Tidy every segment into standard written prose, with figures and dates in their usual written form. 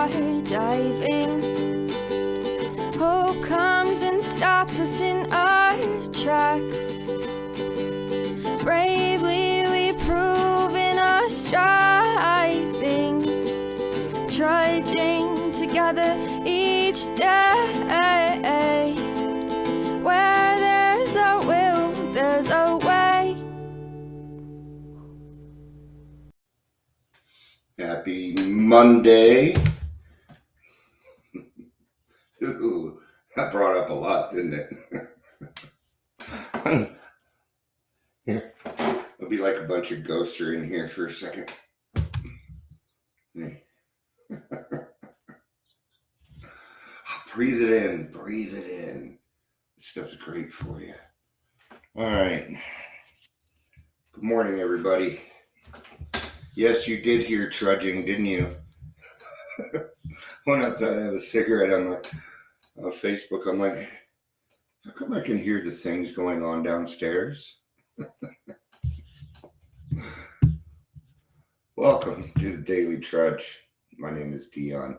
skydiving. Hope comes and stops us in our tracks. Bravely we prove in our striving, trudging together each day. Where there's a will, there's a way. Happy Monday. Ooh, that brought up a lot, didn't it? Here, it'll be like a bunch of ghosts are in here for a second. Breathe it in, breathe it in. This stuff's great for you. All right. Good morning, everybody. Yes, you did hear trudging, didn't you? Went outside, I have a cigarette on Facebook. I'm like, how come I can hear the things going on downstairs? Welcome to the Daily Trudge. My name is Dion.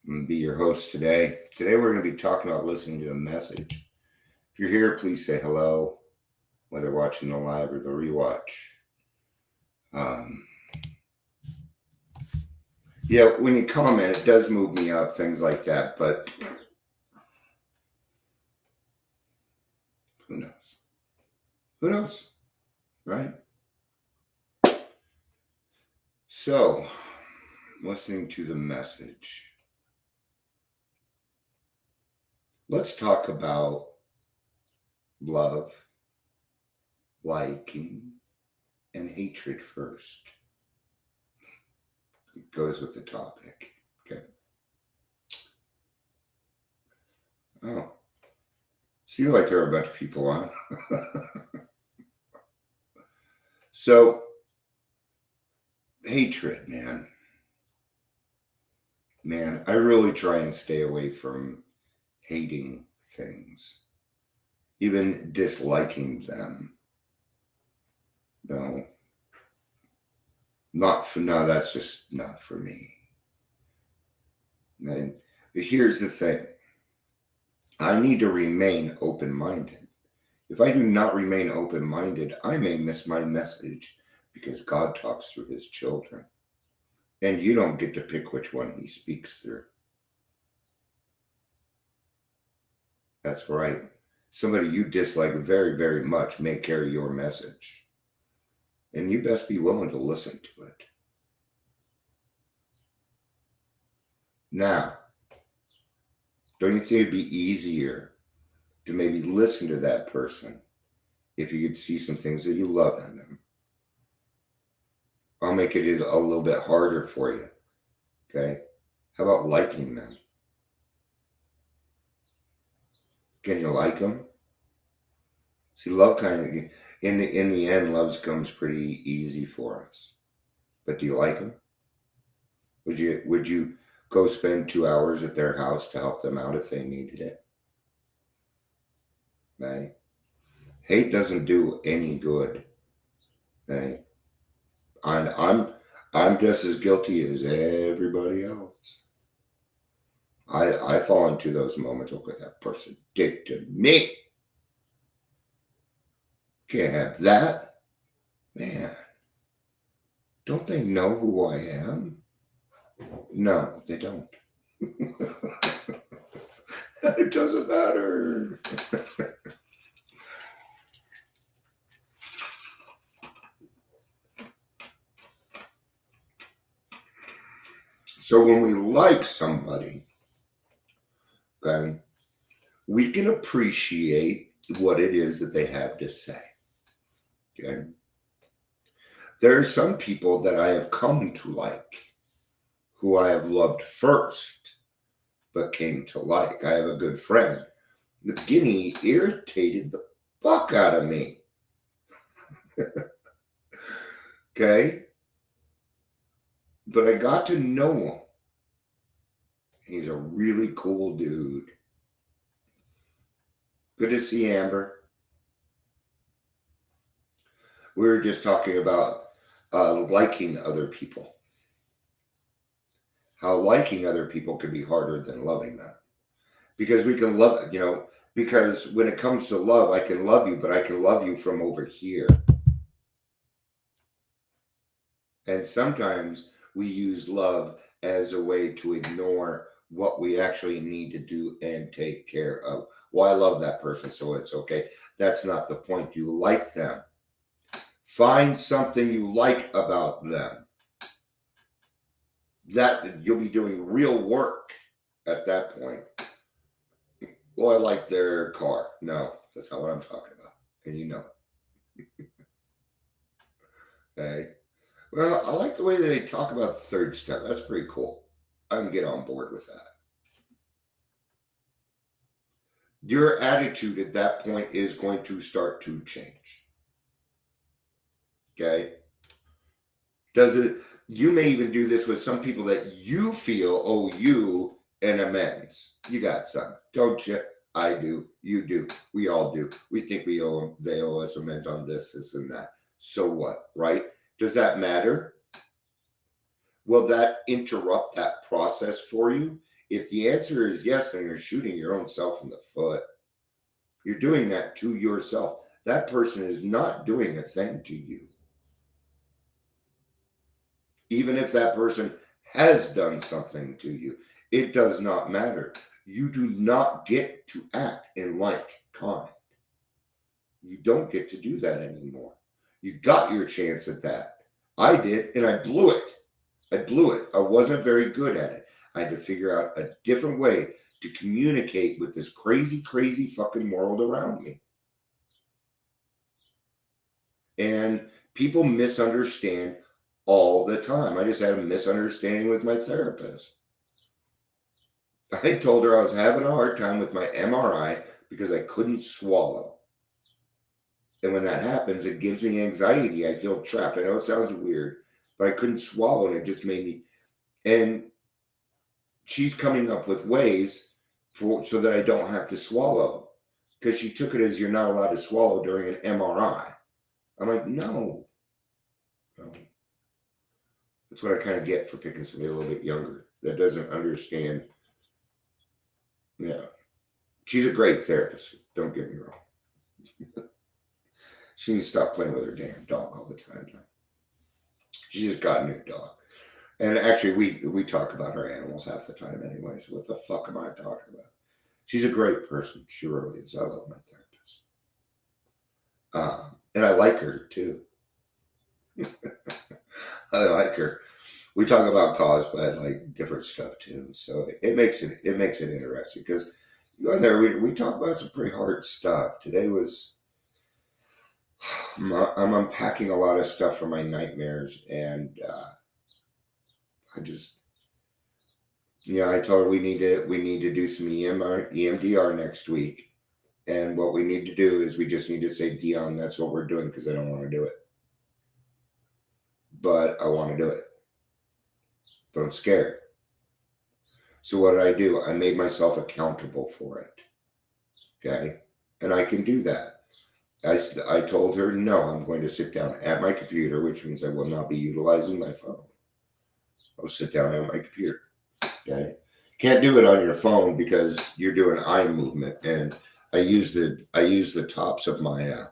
I'm going to be your host today. Today we're going to be talking about listening to a message. If you're here, please say hello, whether watching the live or the rewatch. Yeah, when you comment, it does move me up, things like that, but who knows? Who knows, right? So, listening to the message. Let's talk about love, liking, and hatred first. It goes with the topic. Okay. Oh. Seems like there are a bunch of people on. So, hatred, man. Man, I really try and stay away from hating things, even disliking them. No, that's just not for me. And here's the thing. I need to remain open-minded. If I do not remain open-minded, I may miss my message because God talks through his children. And you don't get to pick which one he speaks through. That's right. Somebody you dislike very, very much may carry your message. And you best be willing to listen to it. Now, don't you think it'd be easier to maybe listen to that person if you could see some things that you love in them? I'll make it a little bit harder for you. Okay? How about liking them? Can you like them? See, love kind of, in the end, love comes pretty easy for us. But do you like them? Would you go spend 2 hours at their house to help them out if they needed it? Right? Hate doesn't do any good. Right? I'm just as guilty as everybody else. I fall into those moments. Look what that person did to me. Can't have that. Man, don't they know who I am? No, they don't. It doesn't matter. So when we like somebody, okay, we can appreciate what it is that they have to say. Okay. There are some people that I have come to like, who I have loved first, but came to like. I have a good friend. The beginning, he irritated the fuck out of me. Okay? But I got to know him. He's a really cool dude. Good to see Amber. We were just talking about liking other people. how liking other people can be harder than loving them. Because we can love, because when it comes to love, I can love you, but I can love you from over here. And sometimes we use love as a way to ignore what we actually need to do and take care of. Well, I love that person, so it's okay. That's not the point. You like them. Find something you like about them. That you'll be doing real work at that point. Well, I like their car. No, that's not what I'm talking about. And you know it. Okay. Well, I like the way they talk about the third step. That's pretty cool. I can get on board with that. Your attitude at that point is going to start to change. Okay? Does it? You may even do this with some people that you feel owe you an amends. You got some, don't you? I do. You do. We all do. We think we owe them. They owe us amends on this, and that. So what? Right? Does that matter? Will that interrupt that process for you? If the answer is yes, then you're shooting your own self in the foot. You're doing that to yourself. That person is not doing a thing to you. Even if that person has done something to you, it does not matter. You do not get to act in like kind. You don't get to do that anymore. You got your chance at that. I did, and I blew it. I wasn't very good at it. I had to figure out a different way to communicate with this crazy, crazy fucking world around me. And people misunderstand all the time. I just had a misunderstanding with my therapist. I told her I was having a hard time with my MRI because I couldn't swallow. And when that happens, it gives me anxiety. I feel trapped. I know it sounds weird, but I couldn't swallow, and it just made me. And she's coming up with ways so that I don't have to swallow, because she took it as you're not allowed to swallow during an MRI. I'm like, no. That's what I kind of get for picking somebody a little bit younger that doesn't understand. Yeah. She's a great therapist. Don't get me wrong. She needs to stop playing with her damn dog all the time now. She just got a new dog. And actually, we talk about our animals half the time anyway, so what the fuck am I talking about? She's a great person. She really is. I love my therapist. And I like her, too. I like her. We talk about cause, but like different stuff, too. So it makes it interesting, because you go in there, we talk about some pretty hard stuff. Today was... I'm unpacking a lot of stuff from my nightmares, and I just, I told her we need to do some EMDR next week, and what we need to do is we just need to say, Dion, that's what we're doing, because I don't want to do it, but I want to do it, but I'm scared. So what did I do? I made myself accountable for it. Okay, and I can do that. I told her, no, I'm going to sit down at my computer, which means I will not be utilizing my phone. I'll sit down at my computer. Okay. Can't do it on your phone because you're doing eye movement, and I use the tops of my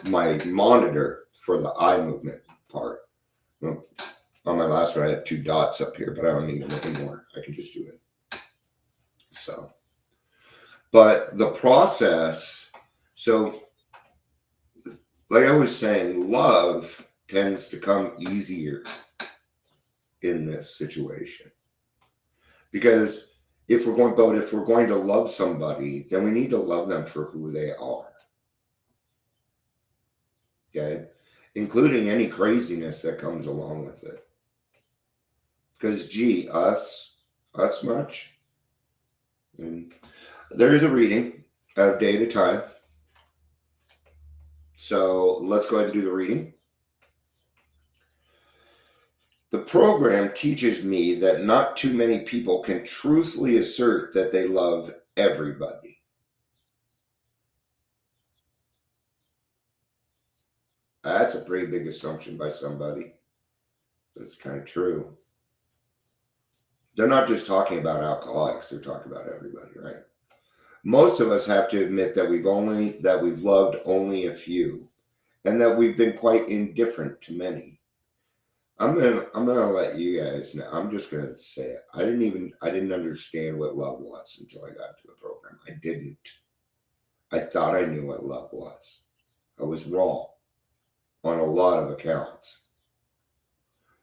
my monitor for the eye movement part. Well, on my last one, I had 2 dots up here, but I don't need them anymore. I can just do it. So, but the process, so like I was saying, love tends to come easier in this situation. Because if we're going to love somebody, then we need to love them for who they are. Okay? Including any craziness that comes along with it. Because us much. And there is a reading of Day at a Time. So let's go ahead and do the reading. The program teaches me that not too many people can truthfully assert that they love everybody. That's a pretty big assumption by somebody, but it's kind of true. They're not just talking about alcoholics, they're talking about everybody, right? Most of us have to admit that we've loved only a few, and that we've been quite indifferent to many. I'm gonna let you guys know. I'm just gonna say it. I didn't understand what love was until I got to the program. I didn't. I thought I knew what love was. I was wrong on a lot of accounts.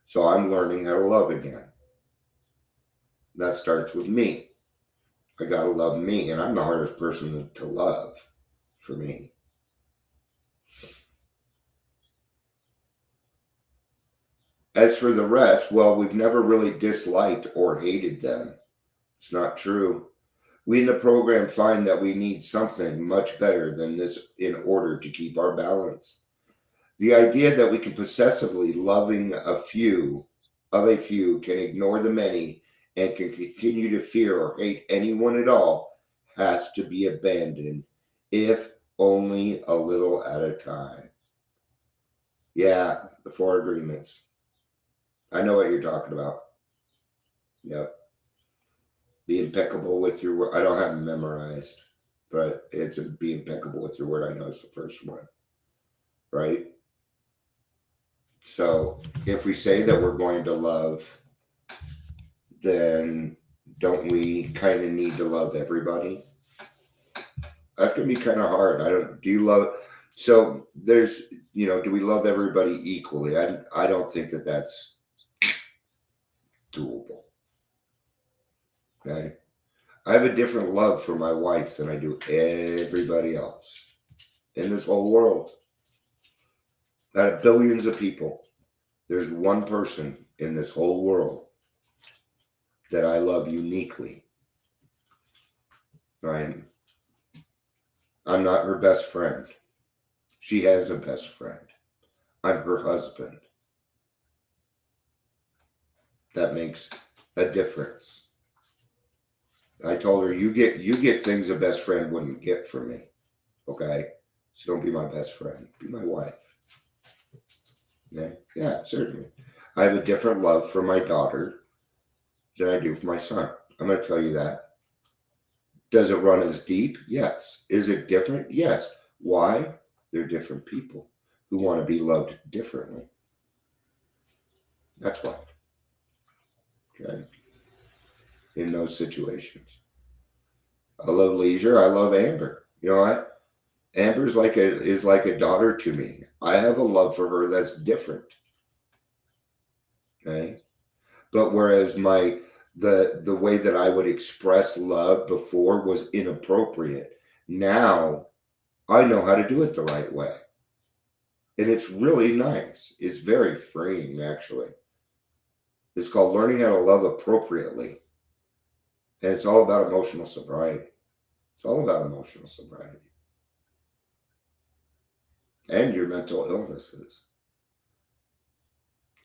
So I'm learning how to love again. That starts with me. I gotta love me, and I'm the hardest person to love for me. As for the rest, well, we've never really disliked or hated them. It's not true. We in the program find that we need something much better than this in order to keep our balance. The idea that we can possessively loving a few can ignore the many and can continue to fear or hate anyone at all has to be abandoned, if only a little at a time. Yeah, the 4 agreements. I know what you're talking about. Yep. Be impeccable with your word. I don't have them memorized, but it's be impeccable with your word. I know it's the first one, right? So if we say that we're going to love, then don't we kind of need to love everybody? That's going to be kind of hard. Do you love, so there's, do we love everybody equally? I don't think that that's doable. Okay. I have a different love for my wife than I do everybody else in this whole world. Out of billions of people, there's one person in this whole world that I love uniquely. I'm not her best friend. She has a best friend. I'm her husband. That makes a difference. I told her, you get things a best friend wouldn't get from me. Okay? So don't be my best friend. Be my wife. Okay? Yeah, certainly. I have a different love for my daughter than I do for my son. I'm going to tell you that. Does it run as deep? Yes. Is it different? Yes. Why? They're different people who want to be loved differently. That's why. Okay? In those situations. I love Leisure. I love Amber. Amber's is like a daughter to me. I have a love for her that's different. Okay? But whereas the way that I would express love before was inappropriate, now I know how to do it the right way. And it's really nice. It's very freeing, actually. It's called learning how to love appropriately. And it's all about emotional sobriety. It's all about emotional sobriety. And your mental illnesses.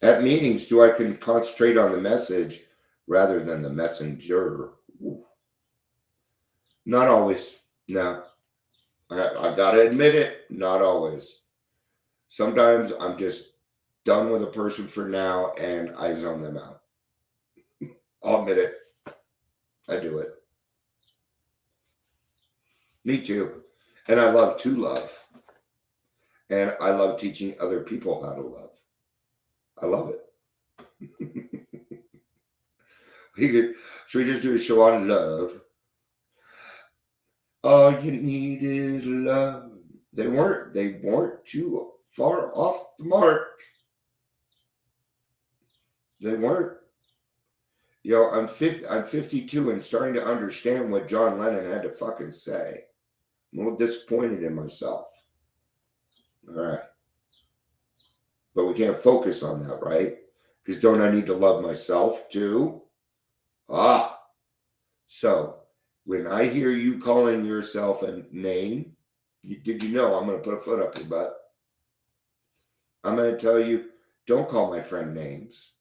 At meetings, I can concentrate on the message rather than the messenger? Ooh. Not always. No. I gotta admit it, not always. Sometimes I'm just done with a person for now and I zone them out. I'll admit it. I do it. Me too. And I love to love. And I love teaching other people how to love. I love it. Should we just do a show on love? All you need is love. They weren't too far off the mark. They weren't. I'm 52 and starting to understand what John Lennon had to fucking say. I'm a little disappointed in myself. All right. But we can't focus on that, right? Because don't I need to love myself too? So when I hear you calling yourself a name, did you know I'm going to put a foot up your butt? I'm going to tell you, don't call my friend names.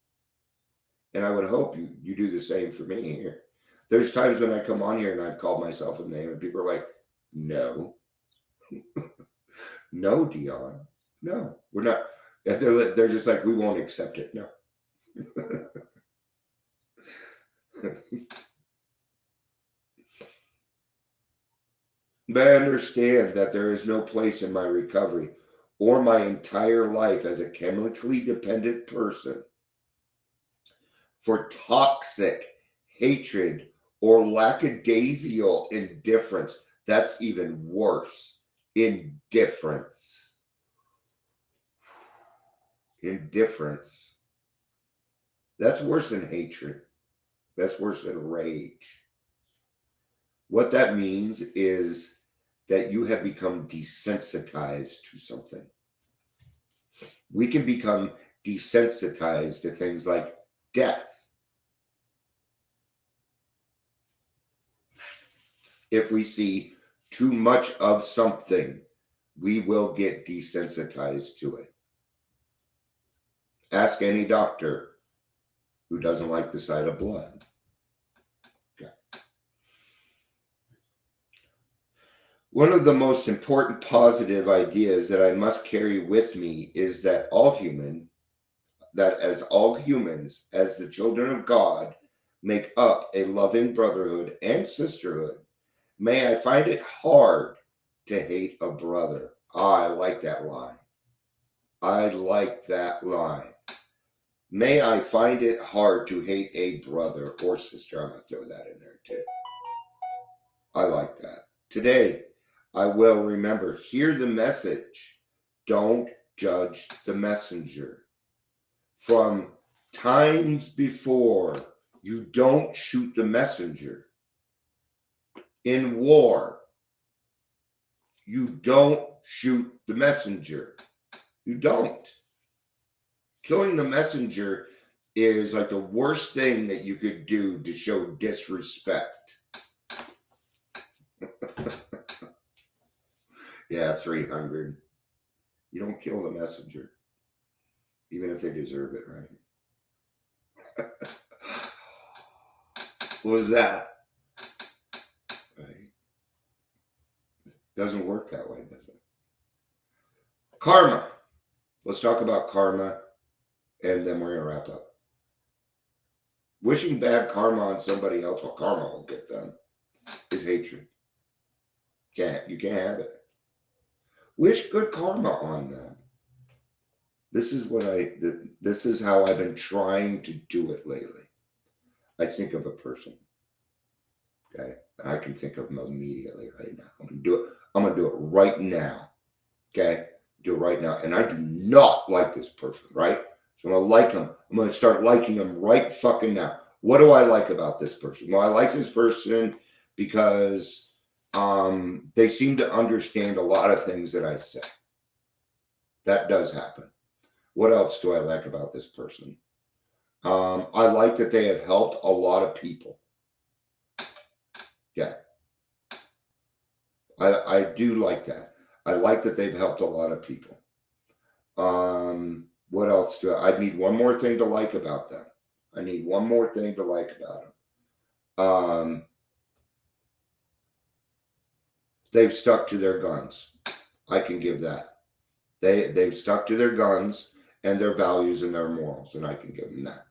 And I would hope you do the same for me here. There's times when I come on here and I've called myself a name and people are like, no. No, Dion. No, we're not. They're just like, we won't accept it. No. But I understand that there is no place in my recovery or my entire life as a chemically dependent person for toxic hatred or lackadaisical indifference. That's even worse. Indifference. Indifference. That's worse than hatred. That's worse than rage. What that means is that you have become desensitized to something. We can become desensitized to things like death. If we see too much of something, we will get desensitized to it. Ask any doctor who doesn't like the sight of blood. Okay. One of the most important positive ideas that I must carry with me is that as all humans, as the children of God, make up a loving brotherhood and sisterhood, may I find it hard to hate a brother. I like that line. I like that line. May I find it hard to hate a brother or sister. I'm going to throw that in there too. I like that. Today, I will remember, hear the message. Don't judge the messenger. From times before, you don't shoot the messenger. In war, you don't shoot the messenger. You don't. Killing the messenger is like the worst thing that you could do to show disrespect. Yeah, 300. You don't kill the messenger, even if they deserve it, right? What was that? Right? Doesn't work that way, does it? Karma. Let's talk about karma, and then we're going to wrap up. Wishing bad karma on somebody else, well, karma will get them, is hatred. You can't have it. Wish good karma on them. This is how I've been trying to do it lately. I think of a person. Okay. I can think of them immediately right now. I'm gonna do it right now. Okay. Do it right now. And I do not like this person, right? So I'm gonna like them. I'm gonna start liking them right fucking now. What do I like about this person? Well, I like this person because they seem to understand a lot of things that I say. That does happen. What else do I like about this person? I like that they have helped a lot of people. Yeah. I do like that. I like that they've helped a lot of people. What else I need one more thing to like about them. I need one more thing to like about them. They've stuck to their guns. I can give that. They've stuck to their guns and their values and their morals, and I can give them that.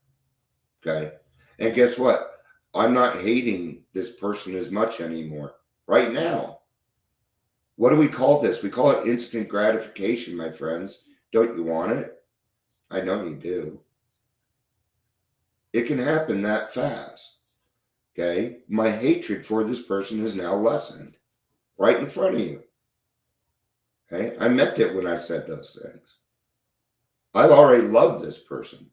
Okay? And guess what? I'm not hating this person as much anymore. Right now. What do we call this? We call it instant gratification, my friends. Don't you want it? I know you do. It can happen that fast. Okay? My hatred for this person is now lessened. Right in front of you. Okay? I meant it when I said those things. I've already loved this person.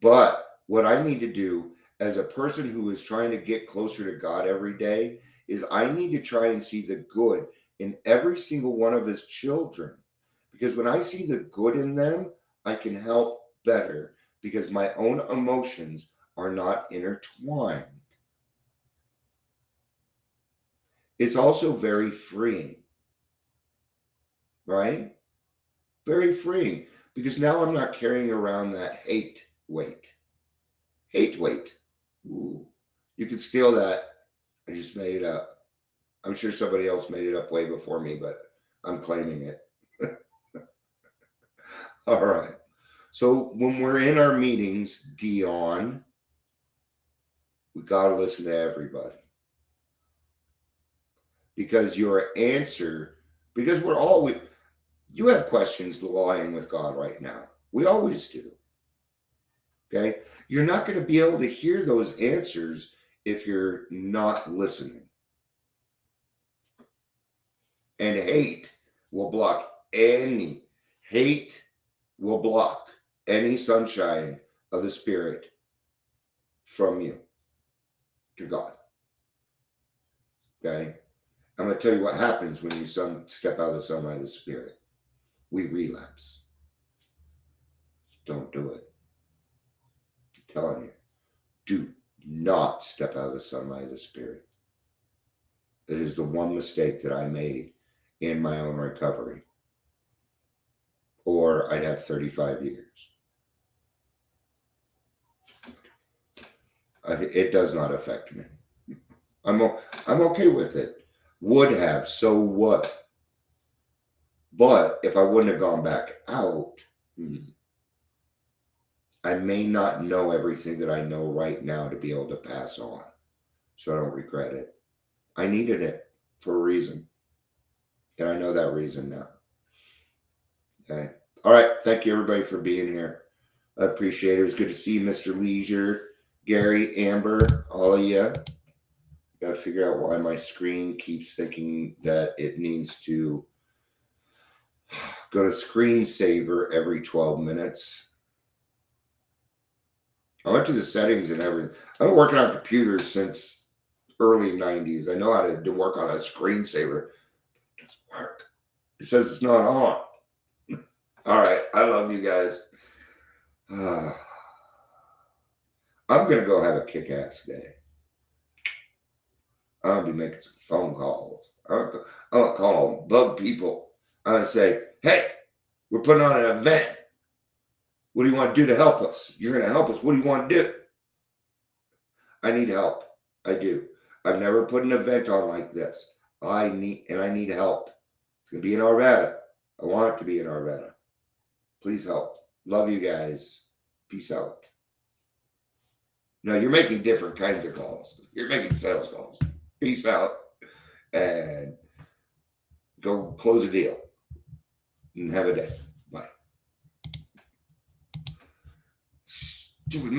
But what I need to do as a person who is trying to get closer to God every day is I need to try and see the good in every single one of his children. Because when I see the good in them, I can help better because my own emotions are not intertwined. It's also very freeing, right? Very freeing because now I'm not carrying around that hate weight. Hate weight. Ooh, you could steal that. I just made it up. I'm sure somebody else made it up way before me, but I'm claiming it. All right. So when we're in our meetings, Dion, We got to listen to everybody. Because your answer, because we're always, you have questions lying with God right now. We always do. Okay? You're not going to be able to hear those answers if you're not listening. And hate will block any sunshine of the Spirit from you to God. Okay? I'm going to tell you what happens when you step out of the sunlight of the Spirit. We relapse. Don't do it. I'm telling you. Do not step out of the sunlight of the Spirit. It is the one mistake that I made in my own recovery. Or I'd have 35 years. It does not affect me. I'm okay with it. Would have, so what? But if I wouldn't have gone back out, I may not know everything that I know right now to be able to pass on. So I don't regret it. I needed it for a reason. And I know that reason now. Okay. All right. Thank you, everybody, for being here. I appreciate it. It was good to see you, Mr. Leisure, Gary, Amber, all of you. Got to figure out why my screen keeps thinking that it needs to go to screensaver every 12 minutes. I went to the settings and everything. I've been working on computers since early 90s. I know how to work on a screensaver. It doesn't work. It says it's not on. All right. I love you guys. I'm going to go have a kick-ass day. I'm going to be making some phone calls. I'm going to call bug people. I'm going to say, hey, we're putting on an event. What do you want to do to help us? You're going to help us. What do you want to do? I need help. I do. I've never put an event on like this. I need help. It's going to be in Arvada. I want it to be in Arvada. Please help. Love you guys. Peace out. Now, you're making different kinds of calls. You're making sales calls. Peace out. And go close a deal. And have a day. Bye. Stupid